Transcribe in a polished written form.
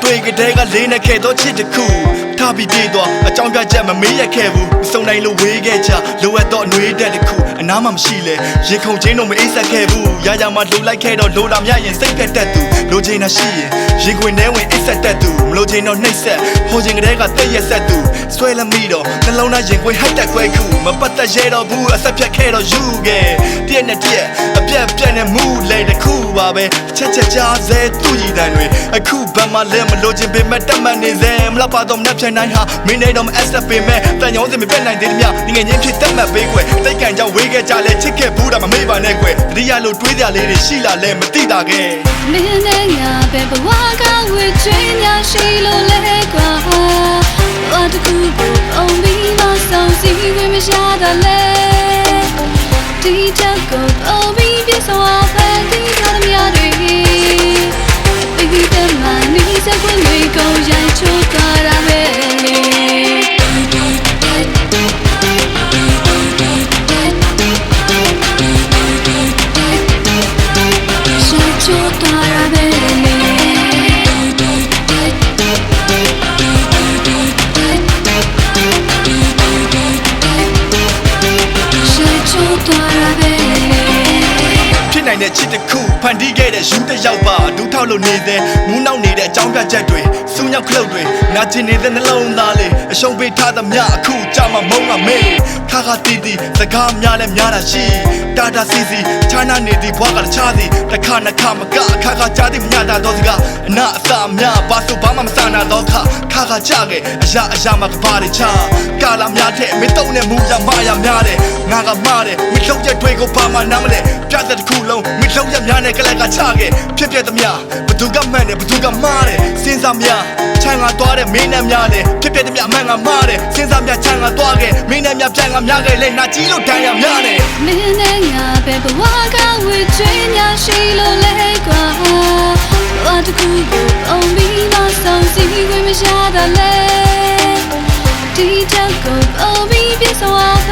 တွေ့ကြတဲ့ကလေးနဲ့ခဲ့တော့ချစ်တခုထားပြီးတည်တော့အကြောင်းပြချက်မမေးရခဲ့ဘူးမစုံနိုင်လို့ဝေးခဲ့ကြလိုအပ်တော့အနှွေးတက်တခုအနားမှမရှိလဲရင်ခုန်ချင်းတော့မအိပ်ဆက်ခဲ့ဘူးရရမှလှုပ်လိုက်ခဲ့တော့လိုလာမြရင်စိတ်ဖက်တတ်သူလိုချင်တာရှိရင်ရင်ခွင်ထဲဝင်အိပ်ဆက်တတ်သူမလိုချင်တော့နှိပ်ဆက်ဟိုချင်ကလေးကတက်ရက်ဆက်သူဆွဲလမိတော့နှလုံးသားရင်ခွင်ဟိုက်တက်ခွဲခုမပတ်သက်ရဲတော့ဘူးအဆက်ဖြတ်ခဲ့တော့ယူခဲ့တည့်နဲ့တည့်အပြက်ပြက်နဲ့မူလေတခုပါပဲချက်ချက်ကြားစဲသူ့ရည်တန်တွေအခုဘက်မှလဲမလိုချင်ပေမဲ့တက်မှတ်နေစဲမလားပါတော့နှက်ဖြန်နိုင်ဟာမင်းနေတော့မအက်ဆက်ပေမဲ့တန်ရုံးစင်မပြတ်နိုင်သေးတယ်မြဒီငယ်ချင်းဖြစ်တက်မှတ်ပေးခွဲတိတ်ကန်ကြောင့်ဝေးခဲ့ကြလဲချစ်ခဲ့ဘူးတာမမေ့ပါနဲ့ခွဲတတိယလို့တွေးကြလေးတွေရှိလာလဲမသိတာခဲ့မင်းနဲ့ငါပဲဘဝကဝေချွေးများရှိလို့လဲကွာဘာတခုအောင်ပြီးမဆောင်စီဝင်မရတာလဲဒီချက်ကိုအောင်ပြီးပြဆောင်အောင်ဖန်တီးထားမြတွေပြီးတဲ့မှနေစကွန်းတွေကိုရိုက်ချိုးသွားတာပဲတဲ့ချစ်တခုဖန်တီးခဲ့တဲ့ယူတစ်ယောက်ပါဒူးထောက်လို့နေတဲ့မူးနောက်နေတဲ့အကြောင်းပြချက်တွေစူးညောက်ခလုတ်တွေနာကျင်နေတဲ့နှလုံးသားလေးအရှုံးပေးထားသမျှအခုကြာမှမုန်းကမေးခါခါတီးတီးစကားများလဲများတာရှိတာတာစီစီချာနာနေသည်ဘွားကတခြားစီတစ်ခါနှစ်ခါမကအခါခါကြားသည်မြတာတော့စကားအနာအစာများဘာဆိုဘာမှမဆနာတော့ခါခါခါကြခဲ့အရာမှာကဘာတွေချကာလာများတဲ့မင်းတုံးနဲ့မူရမရများတဲ့ငါကမှားတယ်မင်းလုံးချက်တွေကိုဘာမှနားမလဲပြတ်တဲ့တစ်ခုလုံးမင်းလုံးရများနဲ့ကလက်ကချခဲ့ဖြစ်ပြတဲ့များဘသူကမှန်တယ်ဘသူကမှားတယ်စဉ်းစားများချမ်းကသွားတဲ့မင်းနဲ့များတယ်ဖြစ်ပြတဲ့များအမှန်ကမှားတယ်စဉ်းစားများချမ်းကသွားခဲ့မင်းနဲ့များပြန်ကများခဲ့လဲနာကြီးလို့တန်ရများတယ်မင်းနဲ့ငါပဲဘဝကဝေချွေးများရှိလို့လဲကွာဘာတခုအောင်ပြီးမဆောင်စီဝင်မရတာလဲဒီချက်ကိုအောင်ပြီးပြဆောင်